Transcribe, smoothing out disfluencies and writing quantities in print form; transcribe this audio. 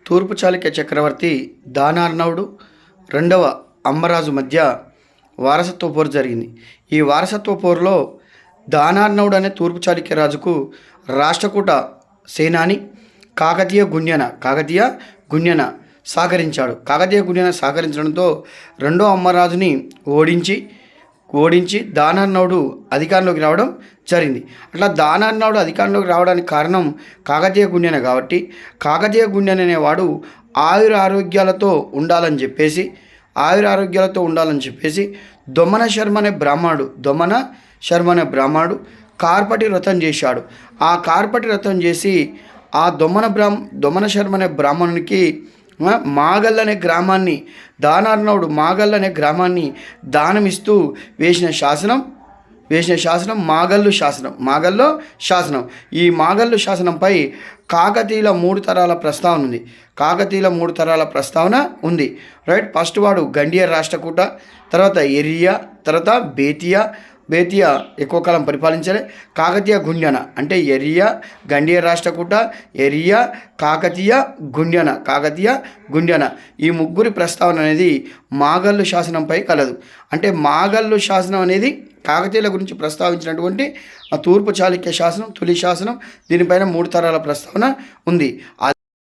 తూర్పు చాళుక్య చక్రవర్తి దానార్ణవుడు రెండవ అమ్మరాజు మధ్య వారసత్వ పోరు జరిగింది. ఈ వారసత్వ పోరులో దానార్ణవుడు అనే తూర్పు చాళుక్య రాజుకు రాష్ట్రకూట సేనాని కాకతీయ గుణ్యన సహకరించాడు. కాకతీయ గుణ్యన సహకరించడంతో రెండో అమ్మరాజుని ఓడించి దానార్ణవుడు అధికారంలోకి రావడం జరిగింది. అట్లా దానార్ణవుడు అధికారంలోకి రావడానికి కారణం కాకతీయ గుణ్యన కాబట్టి కాకతీయ గుణ్యన అనేవాడు ఆయురారోగ్యాలతో ఉండాలని చెప్పేసి దొమ్మన శర్మ అనే బ్రాహ్మణుడు కార్పటి వ్రతం చేశాడు. ఆ కార్పటి వ్రతం చేసి ఆ దొమ్మన శర్మ అనే బ్రాహ్మణునికి మాగల్ అనే గ్రామాన్ని మాగల్ అనే గ్రామాన్ని దానమిస్తూ వేసిన శాసనం మాగల్లు శాసనం. ఈ మాగల్లు శాసనంపై కాకతీయుల మూడు తరాల ప్రస్తావన ఉంది. రైట్. ఫస్ట్ వాడు గండియ రాష్ట్రకూట, తర్వాత ఎరియా, తర్వాత బేతియా ఎక్కువ కాలం పరిపాలించాలి. కాకతీయ గుణ్యన అంటే ఎరియా, గండియ రాష్ట్రకూట, ఎరియా, కాకతీయ గుణ్యన ఈ ముగ్గురి ప్రస్తావన అనేది మాగల్లు శాసనంపై కలదు. అంటే మాగల్లు శాసనం అనేది కాకతీయుల గురించి ప్రస్తావించినటువంటి తూర్పు చాళుక్య శాసనం, తొలి శాసనం. దీనిపైన మూడు తరాల ప్రస్తావన ఉంది.